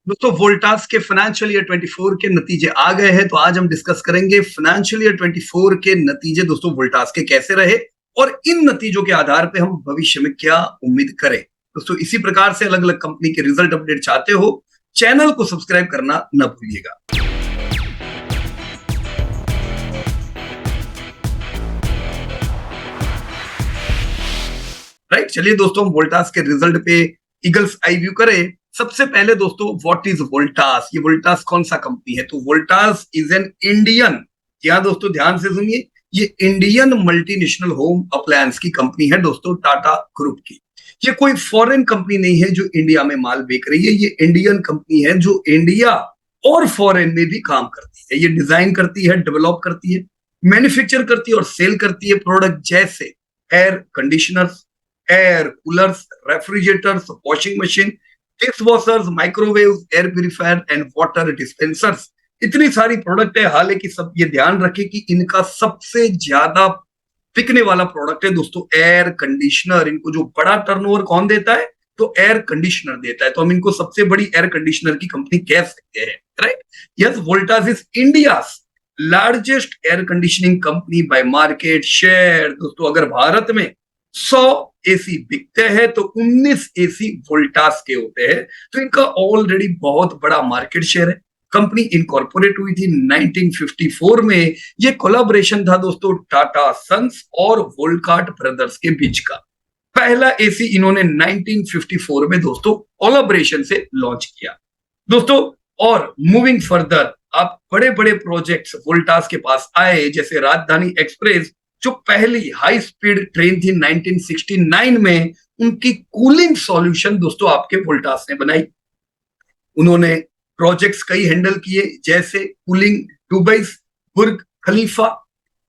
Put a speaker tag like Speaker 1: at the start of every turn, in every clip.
Speaker 1: दोस्तों वोल्टास के financial year 24 के नतीजे आ गए हैं, तो आज हम डिस्कस करेंगे फाइनेंशियल ईयर 24 के नतीजे दोस्तों वोल्टास के कैसे रहे और इन नतीजों के आधार पे हम भविष्य में क्या उम्मीद करें। दोस्तों इसी प्रकार से अलग अलग कंपनी के रिजल्ट अपडेट चाहते हो, चैनल को सब्सक्राइब करना न भूलिएगा। राइट, चलिए दोस्तों हम वोल्टास के रिजल्ट पे ईगल्स आई व्यू करें। सबसे पहले दोस्तों व्हाट इज वोल्टास, ये वोल्टास कौन सा कंपनी है? तो वोल्टास इज एन इंडियन, क्या दोस्तों ध्यान से सुनिए, ये इंडियन मल्टीनेशनल होम अप्लायंस की कंपनी है दोस्तों, टाटा ग्रुप की। ये कोई फॉरेन कंपनी नहीं है जो इंडिया में माल बेच रही है, ये इंडियन कंपनी है जो इंडिया और फॉरेन में भी काम करती है। ये डिजाइन करती है, डेवलप करती है, मैन्युफैक्चर करती है और सेल करती है प्रोडक्ट जैसे air conditioners, air coolers, refrigerators, washing machine, dish washers, microwave, air purifier and water dispensers. इतनी सारी प्रोडक्ट है। हालांकि सब ये ध्यान रखें कि इनका सबसे ज्यादा बिकने वाला प्रोडक्ट है दोस्तों एयर कंडीशनर। इनको जो बड़ा टर्नओवर कौन देता है? तो एयर कंडीशनर देता है, तो हम इनको सबसे बड़ी एयर कंडीशनर की कंपनी कह सकते हैं। Right, yes, Voltas is India largest air conditioning company by market share. दोस्तों अगर भारत में 100 एसी बिकते हैं तो 19 एसी वोल्टास के होते हैं, तो इनका ऑलरेडी बहुत बड़ा मार्केट शेयर है। कंपनी इनकॉर्पोरेट हुई थी 1954 में। ये कोलैबोरेशन था दोस्तों टाटा सन्स और वोल्काट ब्रदर्स के बीच का। पहला एसी इन्होंने 1954 में दोस्तों कोलैबोरेशन से लॉन्च किया दोस्तों। और मूविंग फर्दर आप बड़े बड़े प्रोजेक्ट्स वोल्टास के पास आए, जैसे राजधानी एक्सप्रेस जो पहली हाई स्पीड ट्रेन थी 1969 में, उनकी कूलिंग सॉल्यूशन दोस्तों आपके वोल्टास ने बनाई। उन्होंने प्रोजेक्ट्स कई हैंडल किए, जैसे cooling Dubai Burj Khalifa,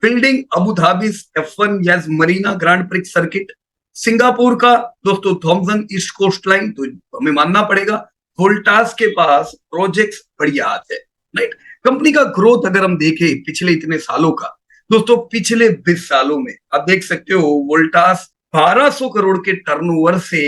Speaker 1: building Abu Dhabi F1 Yas Marina Grand Prix circuit, Singapore का दोस्तों थॉमसन ईस्ट कोस्ट लाइन। तो हमें मानना पड़ेगा वोल्टास के पास प्रोजेक्ट्स बढ़िया हाथ है। राइट, कंपनी का ग्रोथ अगर हम देखें पिछले इतने सालों का दोस्तों, पिछले 20 सालों में आप देख सकते हो वोल्टास 1200 करोड़ के टर्नओवर से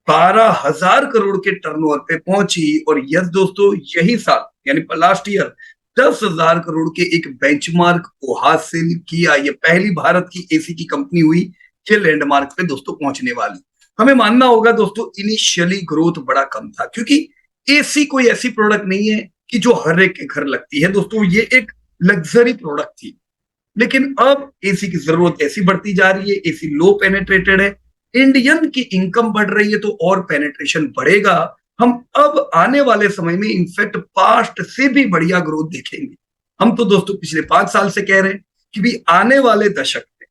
Speaker 1: 12,000 करोड़ के टर्नओवर पे पहुंची। और यस दोस्तों यही साल यानी लास्ट ईयर 10,000 करोड़ के एक बेंचमार्क को हासिल किया। ये पहली भारत की एसी की कंपनी हुई ये लैंडमार्क पे दोस्तों पहुंचने वाली। हमें मानना होगा दोस्तों इनिशियली ग्रोथ बड़ा कम था, क्योंकि एसी कोई ऐसी प्रोडक्ट नहीं है कि जो हर एक के घर लगती है दोस्तों, ये एक लग्जरी प्रोडक्ट थी। लेकिन अब एसी की जरूरत ऐसी बढ़ती जा रही है, एसी लो पेनेट्रेटेड है, इंडियन की इनकम बढ़ रही है, तो और पेनेट्रेशन बढ़ेगा। हम अब आने वाले समय में इनफैक्ट पास्ट से भी बढ़िया ग्रोथ देखेंगे। हम तो दोस्तों पिछले 5 साल से कह रहे हैं कि भी आने वाले दशक में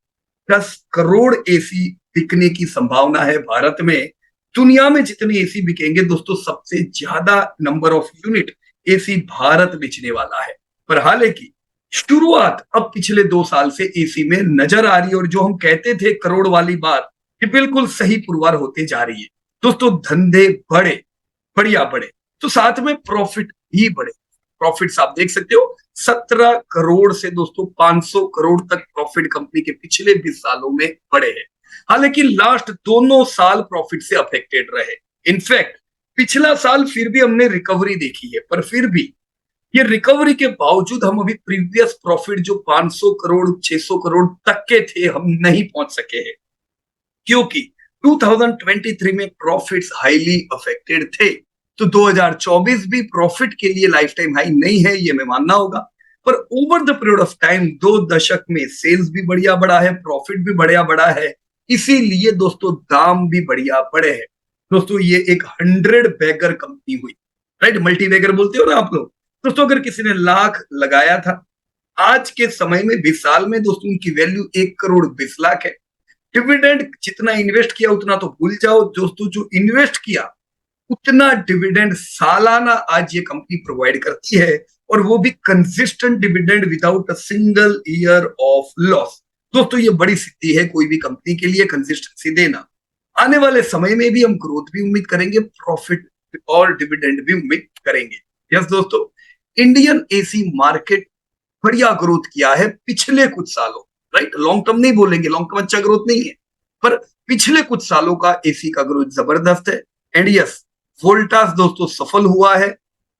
Speaker 1: 10 करोड़ एसी बिकने की संभावना है भारत में। दुनिया में जितने एसी बिकेंगे दोस्तों, सबसे ज्यादा number of unit AC Bharat बेचने वाला है। पर हालांकि शुरुआत अब पिछले 2 साल से एसी में नजर आ रही है, और जो हम कहते थे करोड़ वाली बात, ये बिल्कुल सही पुरवार होते जा रही है दोस्तों। धंधे बढ़े, बढ़िया बढ़े, तो साथ में प्रॉफिट भी बढ़े। प्रॉफिट्स आप देख सकते हो 17 करोड़ से दोस्तों 500 करोड़ तक प्रॉफिट कंपनी के पिछले 20 सालों में बढ़े हैं। हालांकि लास्ट दोनों साल प्रॉफिट से अफेक्टेड रहे। इनफैक्ट पिछला साल फिर भी हमने रिकवरी देखी है, पर फिर भी ये रिकवरी के बावजूद हम अभी प्रीवियस प्रॉफिट जो 500 करोड़ 600 करोड़ तक के थे, हम नहीं पहुंच सके हैं, क्योंकि 2023 में प्रॉफिट्स हाईली अफेक्टेड थे। तो 2024 भी प्रॉफिट के लिए लाइफ टाइम हाई नहीं है, ये मैं मानना होगा। पर over the period of time 2 दशक में सेल्स भी बढ़िया बढ़ा है, प्रॉफिट भी बढ़िया बढ़ा है, इसीलिए दोस्तों दाम भी बढ़िया बढ़े हैं। दोस्तों ये एक 100 बैगर कंपनी हुई। राइट, मल्टी बैगर बोलते हो ना आप लोग। दोस्तों अगर किसी ने लाख लगाया था, आज के समय में 20 साल में दोस्तों उनकी वैल्यू 1 करोड़ 20 लाख है। डिविडेंड जितना इन्वेस्ट किया उतना तो भूल जाओ दोस्तों, जो इन्वेस्ट किया उतना डिविडेंड सालाना आज ये कंपनी प्रोवाइड करती है, और वो भी consistent dividend without a single year of loss. दोस्तों ये बड़ी सिद्धि है कोई भी कंपनी के लिए, कंसिस्टेंसी देना। आने वाले समय में भी हम ग्रोथ भी उम्मीद करेंगे, प्रॉफिट और डिविडेंड भी उम्मीद करेंगे। यस दोस्तों, इंडियन एसी मार्केट बढ़िया ग्रोथ किया है पिछले कुछ सालों। राइट, लॉन्ग टर्म नहीं बोलेंगे, लॉन्ग टर्म अच्छा ग्रोथ नहीं है, पर पिछले कुछ सालों का एसी का ग्रोथ जबरदस्त है। एंड यस, वोल्टास दोस्तों सफल हुआ है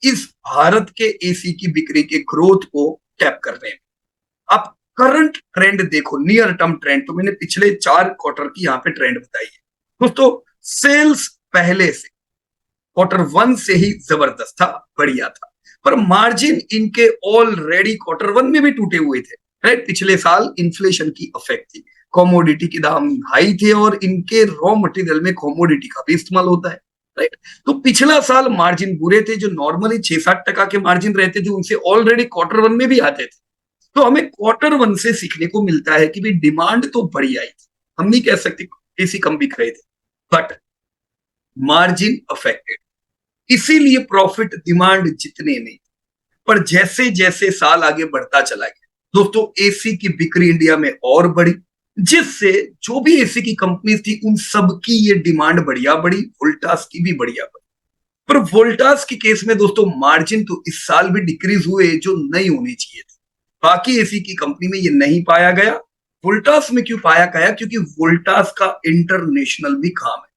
Speaker 1: इस भारत के एसी की बिक्री के ग्रोथ को टैप कर रहे हैं। आप करंट ट्रेंड देखो, नियर टर्म ट्रेंड, तो मैंने पिछले 4 क्वार्टर की यहाँ पे ट्रेंड बताई है दोस्तों। सेल्स पहले से Q1 से ही जबरदस्त था, बढ़िया था, पर मार्जिन इनके ऑलरेडी Q1 में भी टूटे हुए थे, राइट। पिछले साल इन्फ्लेशन की इफेक्ट थी, कमोडिटी के दाम हाई थे और इनके रॉ मटेरियल में कमोडिटी का भी इस्तेमाल होता है, राइट। तो पिछला साल मार्जिन बुरे थे, जो नॉर्मली 6-7% के मार्जिन रहते थे उनसे ऑलरेडी Q1 में भी आते थे। तो हमें Q1 से सीखने को मिलता है कि भाई डिमांड तो बढ़िया ही थी, हम नहीं कह सकते एसी कम बिक रहे थे, बट मार्जिन अफेक्टेड, इसीलिए प्रॉफिट डिमांड जितने नहीं। पर जैसे जैसे साल आगे बढ़ता चला गया दोस्तों, एसी की बिक्री इंडिया में और बढ़ी, जिससे जो भी एसी की कंपनी थी उन सबकी ये डिमांड बढ़िया बढ़ी, वोल्टास की भी बढ़िया बढ़ी। पर वोल्टास के केस में दोस्तों मार्जिन तो इस साल भी डिक्रीज हुए, जो नहीं होनी चाहिए थे। बाकी एसी की कंपनी में ये नहीं पाया गया, वोल्टास में क्यों पाया गया? क्योंकि वोल्टास का इंटरनेशनल भी काम है,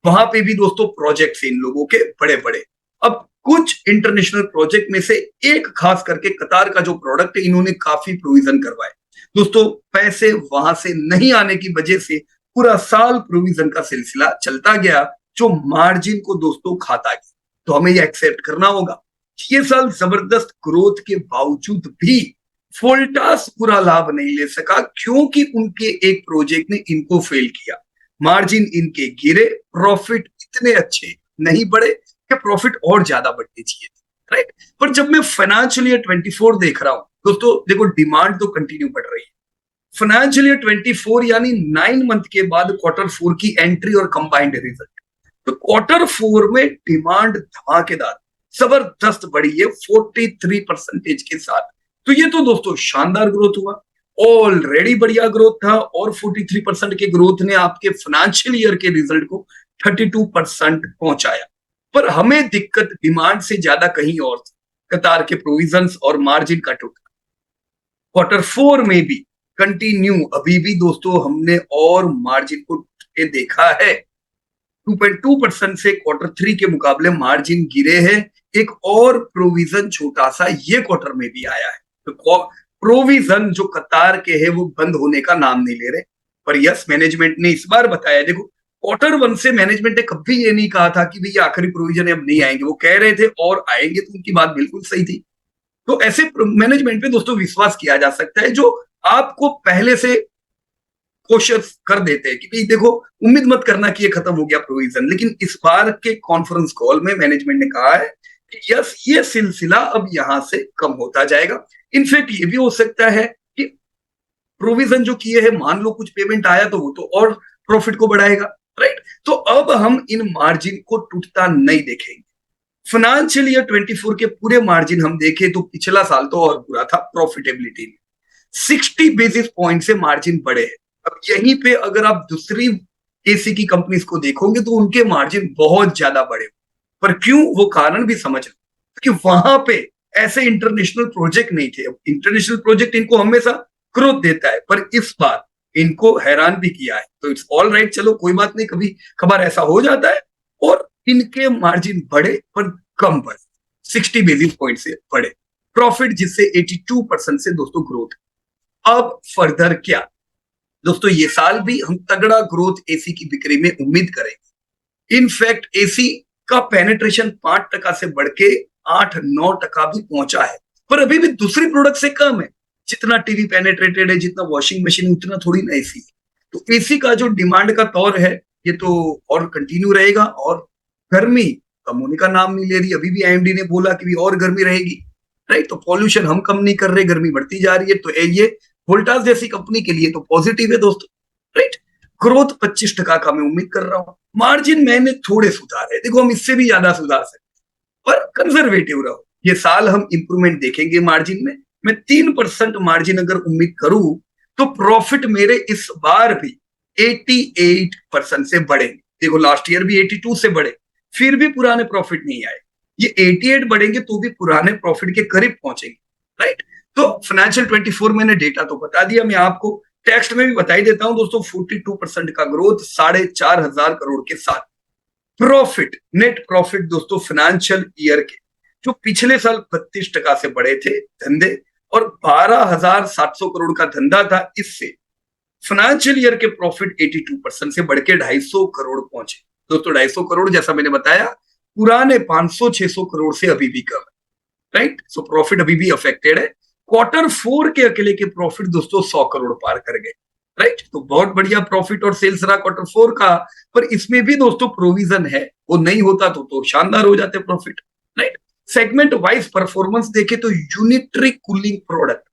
Speaker 1: वहां पे भी दोस्तों प्रोजेक्ट इन लोगों के बड़े बड़े। अब कुछ इंटरनेशनल प्रोजेक्ट में से एक खास करके कतार का जो प्रोडक्ट है, इन्होंने काफी प्रोविजन करवाए दोस्तों। पैसे वहां से नहीं आने की वजह से पूरा साल प्रोविजन का सिलसिला चलता गया, जो मार्जिन को दोस्तों खाता गया। तो हमें ये एक्सेप्ट करना होगा, ये साल जबरदस्त ग्रोथ के बावजूद भी वोल्टास पूरा लाभ नहीं ले सका, क्योंकि उनके एक प्रोजेक्ट ने इनको फेल किया। मार्जिन इनके गिरे, प्रॉफिट इतने अच्छे नहीं बढ़े कि प्रॉफिट और ज्यादा बढ़नी चाहिए, राइट। पर जब मैं फाइनेंशियल ईयर 24 देख रहा हूं दोस्तों, देखो डिमांड तो कंटिन्यू बढ़ रही है। फाइनेंशियल ईयर 24 यानी 9 मंथ के बाद Q4 की एंट्री और कंबाइंड रिजल्ट, तो Q4 में डिमांड धमाकेदार जबरदस्त बढ़ी है 43% के साथ। तो ये तो दोस्तों शानदार ग्रोथ हुआ, ऑलरेडी बढ़िया ग्रोथ था, और 43% के ग्रोथ ने आपके फाइनेंशियल ईयर के रिजल्ट को 32% पहुंचाया। पर हमें दिक्कत डिमांड से ज्यादा कहीं और थी, कतार के प्रोविजंस और मार्जिन का टूटना। Q4 में भी कंटिन्यू अभी भी दोस्तों हमने और मार्जिन को देखा है, 2.2% से Q3 के मुकाबले मार्जिन गिरे हैं। एक और प्रोविजन छोटा सा ये क्वार्टर में भी आया है, तो प्रोविजन जो कतार के है वो बंद होने का नाम नहीं ले रहे। पर यस, मैनेजमेंट ने इस बार बताया, देखो Q1 से मैनेजमेंट ने कभी ये नहीं कहा था कि भैया आखिरी प्रोविजन अब नहीं आएंगे, वो कह रहे थे और आएंगे, तो उनकी बात बिल्कुल सही थी। तो ऐसे मैनेजमेंट पे दोस्तों विश्वास किया जा सकता है, जो आपको पहले से कोशिश कर देते हैं कि भाई देखो, उम्मीद मत करना कि ये खत्म हो गया प्रोविजन। लेकिन इस बार के कॉन्फ्रेंस कॉल में मैनेजमेंट ने कहा है कि यस, ये सिलसिला अब यहां से कम होता जाएगा। इनफैक्ट ये भी हो सकता है कि प्रोविजन जो किए हैं, मान लो कुछ पेमेंट आया तो वो तो और प्रॉफिट को बढ़ाएगा, राइट। तो अब हम इन मार्जिन को टूटता नहीं देखेंगे। फाइनेंशियल ईयर 24 के पूरे मार्जिन हम देखें तो पिछला साल तो और बुरा था प्रॉफिटेबिलिटी में, 60 बेसिस पॉइंट से मार्जिन बढ़े हैं। अब यहीं पे अगर आप दूसरी एसी की कंपनीज को देखोगे तो उनके मार्जिन बहुत ज्यादा बढ़े, पर क्यों, वो कारण भी समझ लो, क्योंकि वहां पे ऐसे इंटरनेशनल प्रोजेक्ट नहीं थे। इंटरनेशनल प्रोजेक्ट इनको हमेशा ग्रोथ देता है, पर इस बार इनको हैरान भी किया है। तो इट्स ऑल राइट, चलो कोई बात नहीं, कभी कभार ऐसा हो जाता है। और इनके मार्जिन बढ़े पर कम बढ़े, 60 बेसिस पॉइंट से बढ़े प्रॉफिट, जिससे 82% से दोस्तों ग्रोथ। अब फर्दर क्या दोस्तों, ये साल भी हम तगड़ा ग्रोथ एसी की बिक्री में उम्मीद करेंगे। इनफैक्ट एसी का पेनिट्रेशन 5% से बढ़ के 8-9% भी पहुंचा है, पर अभी भी दूसरी प्रोडक्ट से कम है। जितना टीवी पेनिट्रेटेड है, जितना वॉशिंग मशीन, उतना थोड़ी ना एसी। तो एसी का जो डिमांड का तौर है ये तो और कंटिन्यू रहेगा, और गर्मी कम होने का नाम नहीं ले रही। अभी भी आईएमडी ने बोला कि भी और गर्मी रहेगी, राइट। तो पॉल्यूशन हम कम नहीं कर रहे, गर्मी बढ़ती जा रही है। तो ये वोल्टास जैसी कंपनी के लिए तो पॉजिटिव है दोस्तों, राइट। ग्रोथ 25% का मैं उम्मीद कर रहा हूं। मार्जिन मैंने थोड़े सुधार है, देखो हम इससे भी ज्यादा सुधार सकते, पर कंजर्वेटिव रहो। ये साल हम इंप्रूवमेंट देखेंगे मार्जिन में। मैं 3% मार्जिन अगर उम्मीद करूं तो प्रॉफिट मेरे इस बार भी 88% से बढ़ेंगे। देखो लास्ट ईयर भी 82 से बढ़े, फिर भी पुराने प्रॉफिट नहीं आए। ये 88 बढ़ेंगे तो भी पुराने प्रॉफिट के करीब पहुंचेंगे, राइट। तो फाइनेंशियल 24 मैंने डेटा तो बता दिया, मैं आपको टेक्स्ट में भी बता ही देता हूं दोस्तों। 42% का ग्रोथ 4,500 करोड़ के साथ। प्रॉफिट, नेट प्रॉफिट दोस्तों फाइनेंशियल ईयर के जो पिछले साल 32% से बढ़े थे धंधे, और 12,700 करोड़ का धंधा था। इससे फाइनेंशियल ईयर के प्रॉफिट 82% से बढ़ के 250 करोड़ पहुंचे। दोस्तों 250 करोड़ जैसा मैंने बताया पुराने 500-600 करोड़ से अभी भी कम है, राइट। सो प्रॉफिट अभी भी अफेक्टेड है। Q4 के अकेले के प्रॉफिट दोस्तों 100 करोड़ पार कर गए, राइट। तो बहुत बढ़िया प्रॉफिट और सेल्स रहा Q4 का। पर इसमें भी दोस्तों प्रोविजन है, वो नहीं होता तो शानदार हो जाते profit, right. Segment wise performance देखे तो यूनिटरी कूलिंग प्रोडक्ट,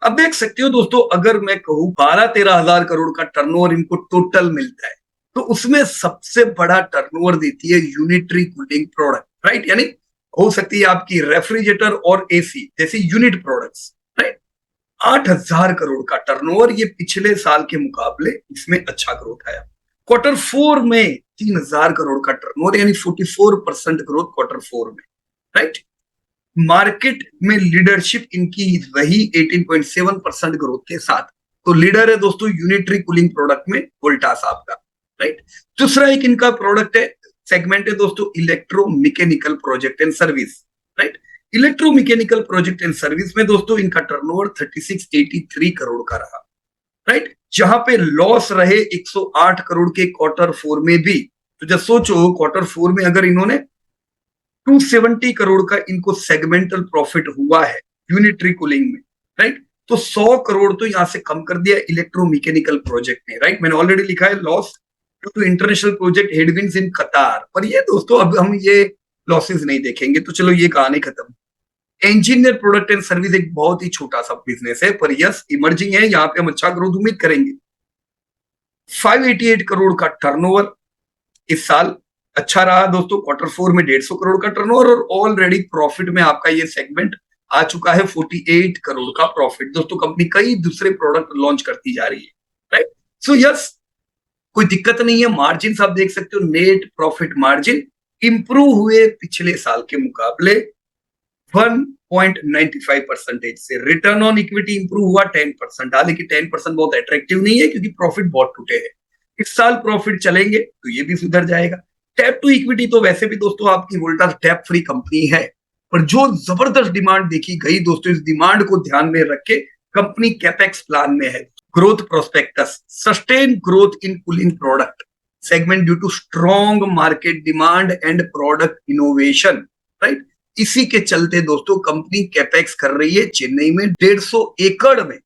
Speaker 1: अब देख सकते हो दोस्तों, अगर मैं कहूं 12-13 हजार करोड़ का टर्नओवर इनको टोटल मिलता है, तो उसमें सबसे बड़ा टर्नओवर देती है यूनिटरी कूलिंग प्रोडक्ट, राइट। यानी हो सकती है आपकी रेफ्रिजरेटर और एसी जैसी यूनिट प्रोडक्ट्स, राइट। 8,000 करोड़ का टर्नओवर, ये पिछले साल के मुकाबले इसमें अच्छा ग्रोथ आया। Q4 में 3,000 करोड़ का टर्नओवर, यानी 44% ग्रोथ Q4 में, राइट। मार्केट में लीडरशिप इनकी रही 18.7% ग्रोथ के साथ। तो लीडर है दोस्तों यूनिटरी कूलिंग प्रोडक्ट में वोल्टास आपका, राइट। दूसरा एक इनका प्रोडक्ट है, सेगमेंट है दोस्तों electromechanical project and service, right. Electromechanical project and service में दोस्तों इनका टर्नओवर 3683 करोड़ का रहा, राइट। जहां पे लॉस रहे 108 करोड़ के Q4 में भी। तो जब सोचो Q4 में अगर इन्होंने 270 करोड़ का इनको सेगमेंटल प्रॉफिट हुआ है यूनिटरी कूलिंग में, राइट। तो 100 करोड़ तो यहां से कम कर दिया इलेक्ट्रोमैकेनिकल प्रोजेक्ट ने, राइट। मैंने ऑलरेडी लिखा है loss due to international project headwinds in Qatar, पर ये दोस्तों अब हम ये लॉसेस नहीं देखेंगे, तो चलो ये कहानी खत्म। इंजीनियर प्रोडक्ट एंड सर्विस एक बहुत ही छोटा सा बिजनेस है, पर यस इमर्जिंग है, यहाँ पे हम अच्छा ग्रोथ उम्मीद करेंगे। 588 करोड़ का टर्नओवर इस साल अच्छा रहा दोस्तों। Q4 में 150 करोड़ का टर्नओवर, और ऑलरेडी प्रॉफिट में आपका ये सेगमेंट आ चुका है 48 करोड़ का प्रॉफिट। दोस्तों कंपनी कई दूसरे प्रोडक्ट लॉन्च करती जा रही है, राइट। सो यस कोई दिक्कत नहीं है। मार्जिन आप देख सकते हो, नेट प्रॉफिट मार्जिन इंप्रूव हुए पिछले साल के मुकाबले 1.95% से। रिटर्न ऑन इक्विटी इंप्रूव हुआ 10%। हालांकि 10% बहुत अट्रैक्टिव नहीं है क्योंकि प्रॉफिट बहुत टूटे हैं। इस साल प्रॉफिट चलेंगे तो ये भी सुधर जाएगा। टैप टू इक्विटी तो वैसे भी दोस्तों आपकी वोल्टास टैप फ्री कंपनी है, पर जो जबरदस्त डिमांड देखी गई दोस्तों, इस डिमांड को ध्यान में रख के कंपनी कैपेक्स प्लान में है। Growth prospectus, sustain growth in cooling product segment due to strong market demand and product innovation, right. इसी के चलते दोस्तों कंपनी कैपेक्स कर रही है चेन्नई में 150 एकड़ में।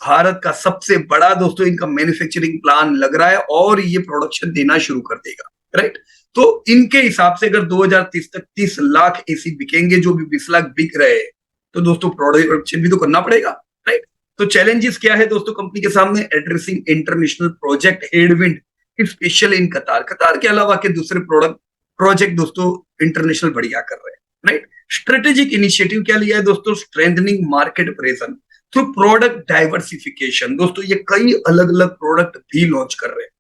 Speaker 1: भारत का सबसे बड़ा दोस्तों इनका मैन्युफैक्चरिंग प्लान लग रहा है, और ये प्रोडक्शन देना शुरू कर देगा, राइट। तो इनके हिसाब से अगर 2030 तक 30 लाख एसी बिकेंगे, जो भी 20 लाख बिक रहे हैं, तो दोस्तों प्रोडक्शन भी तो करना पड़ेगा, राइट। तो चैलेंजेस क्या है दोस्तों कंपनी के सामने? Addressing international project headwind, special in कतार। कतार के अलावा के दूसरे प्रोजेक्ट दोस्तों इंटरनेशनल बढ़िया कर रहे हैं, राइट। स्ट्रेटेजिक इनिशिएटिव क्या लिया है दोस्तों? Strengthening market presence through product diversification. दोस्तों ये कई अलग अलग प्रोडक्ट भी लॉन्च कर रहे हैं।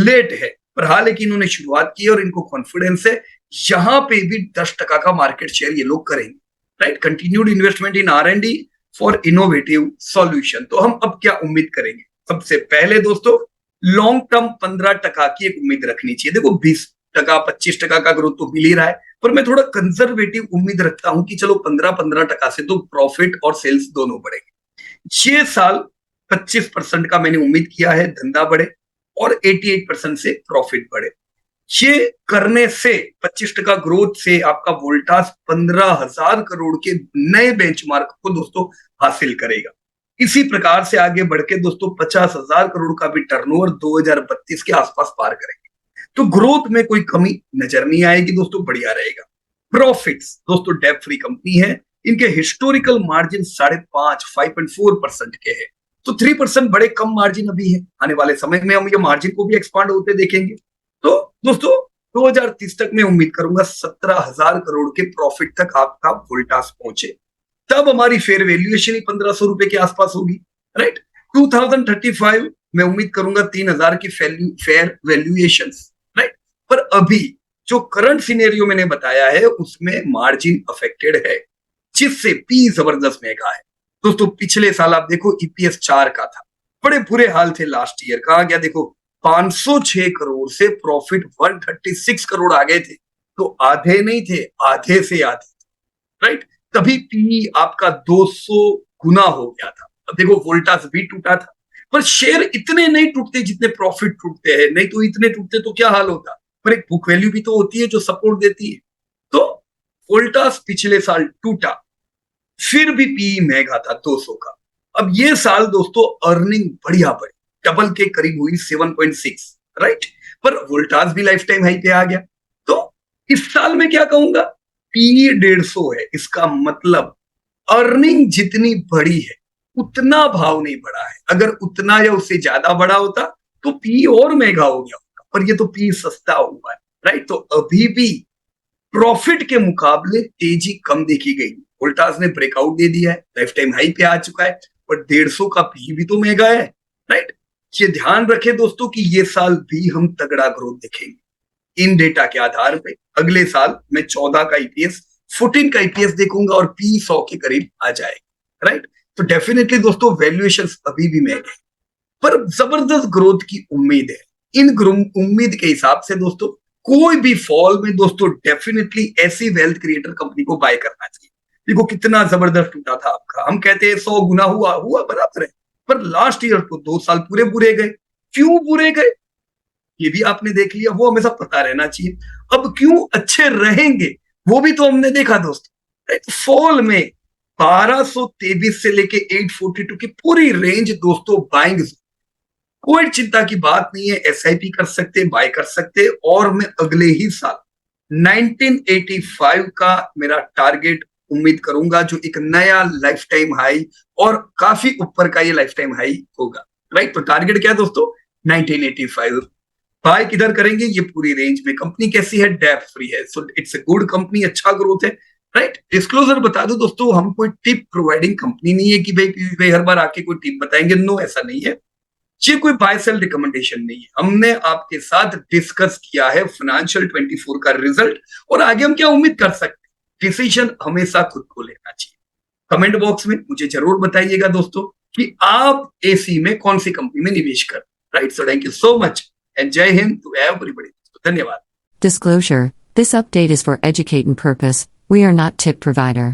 Speaker 1: लेट है पर हालांकि इन्होंने शुरुआत की और इनको कॉन्फिडेंस है, यहां पे भी 10% का मार्केट शेयर ये लोग करेंगे, right. Continued investment in R&D for innovative solution. तो हम अब क्या उम्मीद करेंगे? सबसे पहले दोस्तों लॉन्ग टर्म 15% की एक उम्मीद रखनी चाहिए। देखो 20%, 25% का ग्रोथ तो मिल ही रहा है, पर मैं थोड़ा कंजर्वेटिव उम्मीद रखता हूं कि चलो 15% से तो प्रॉफिट और सेल्स दोनों बढ़ेंगे। ये साल 25% का मैंने उम्मीद किया है धंधा बढ़े और 88% से प्रॉफिट बढ़े। ये करने से 25% ग्रोथ से आपका वोल्टास 15,000 करोड़ के नए बेंचमार्क को दोस्तों हासिल करेगा। इसी प्रकार से आगे बढ़ के दोस्तों 50,000 करोड़ का भी टर्नओवर 2032 के आसपास पार करेंगे। तो ग्रोथ में कोई कमी नजर नहीं आएगी दोस्तों, बढ़िया रहेगा। प्रॉफिट्स दोस्तों डेट फ्री कंपनी है, इनके हिस्टोरिकल मार्जिन 5.4% के हैं। तो 3% बड़े कम मार्जिन अभी है, आने वाले समय में हम ये मार्जिन को भी एक्सपांड होते देखेंगे। तो दोस्तों 2030 तक मैं उम्मीद करूंगा 17,000 करोड़ के प्रॉफिट तक आपका वोल्टास पहुंचे, तब हमारी फेयर वैल्यूएशन ही 1,500 रुपए के आसपास होगी, राइट। 2035 में उम्मीद करूंगा 3,000 की फेयर वैल्यूएशन, राइट। पर अभी जो करंट सिनेरियो मैंने बताया है उसमें मार्जिन अफेक्टेड है, जिससे पी जबरदस्त महंगा है दोस्तों। पिछले साल आप देखो ईपीएस 4 का था, बड़े बुरे हाल थे लास्ट ईयर। कहा गया देखो 506 करोड़ से प्रॉफिट 136 करोड़ आ गए थे, तो आधे नहीं थे, आधे से आधे, राइट, तभी पी आपका 200 गुना हो गया था। अब देखो वोल्टास भी टूटा था, पर शेयर इतने नहीं टूटते जितने प्रॉफिट टूटते हैं, नहीं तो इतने टूटते तो क्या हाल होता। पर एक बुक वैल्यू भी तो होती है जो सपोर्ट देती है। तो वोल्टास पिछले साल टूटा, फिर भी पी महंगा था 200 का। अब ये साल दोस्तों अर्निंग बढ़िया बढ़ी, डबल के करीब हुई 7.6, राइट, पर वोल्टास भी लाइफ टाइम हाई पे आ गया। तो इस साल में क्या कहूंगा, पी 150 है, इसका मतलब अर्निंग जितनी बढ़ी है उतना भाव नहीं बढ़ा है। अगर उतना या उससे ज्यादा बढ़ा होता तो पी और महंगा हो गया होगा, पर ये तो पी सस्ता हुआ है, राइट। तो अभी भी प्रॉफिट के मुकाबले तेजी कम देखी गई। वोल्टास ने ब्रेकआउट दे दिया है, लाइफ टाइम हाई पे आ चुका है, पर 150 का पी भी तो महंगा है, राइट। ये ध्यान रखें दोस्तों कि ये साल भी हम तगड़ा ग्रोथ देखेंगे इन डेटा के आधार पे। अगले साल मैं 14 का ईपीएस, 14 का ईपीएस देखूंगा और पी 100 के करीब आ जाएगा, राइट। तो डेफिनेटली दोस्तों वैल्यूएशन अभी भी महंगे, पर जबरदस्त ग्रोथ की उम्मीद है। इन उम्मीद के हिसाब से दोस्तों कोई भी फॉल में दोस्तों डेफिनेटली ऐसी वेल्थ क्रिएटर कंपनी को बाय करना चाहिए। देखो कितना जबरदस्त टूटा था आपका, हम कहते हैं 100 गुना हुआ हुआ बराबर है, पर लास्ट ईयर तो 2 साल पूरे बुरे गए। क्यों बुरे गए ये भी आपने देख लिया, वो हमेशा पता रहना चाहिए। अब क्यों अच्छे रहेंगे वो भी तो हमने देखा दोस्तों। फॉल में 1223 से लेके 842 की पूरी रेंज दोस्तों बाइंग, कोई चिंता की बात नहीं है, एसआईपी कर सकते, बाय कर सकते। और मैं अगले ही साल 1985 का मेरा टारगेट उम्मीद करूंगा, जो एक नया लाइफ टाइम हाई और काफी ऊपर का ये लाइफ टाइम हाई होगा, राइट। तो टारगेट क्या है दोस्तों, 1985। बाय किधर करेंगे, ये पूरी रेंज में। कंपनी कैसी है, डेट फ्री है, so it's a good company, अच्छा ग्रोथ है, राइट। डिस्क्लोजर बता दो दोस्तों, हम कोई टिप प्रोवाइडिंग कंपनी नहीं है कि भाई हर बार आके कोई टिप बताएंगे, नो ऐसा नहीं है। ये कोई बाय सेल रिकमेंडेशन नहीं है। हमने आपके साथ डिस्कस किया है फाइनेंशियल 24 का रिजल्ट, और आगे हम क्या उम्मीद कर सकते। डिसीजन हमेशा खुद को लेना चाहिए। कमेंट बॉक्स में मुझे जरूर बताइएगा दोस्तों कि आप एसी में कौन सी कंपनी में निवेश कर, right. So thank you so much and जय हिंद टू एवरीबॉडी। धन्यवाद।
Speaker 2: Disclosure: This update is for educating purpose. We are not tip provider.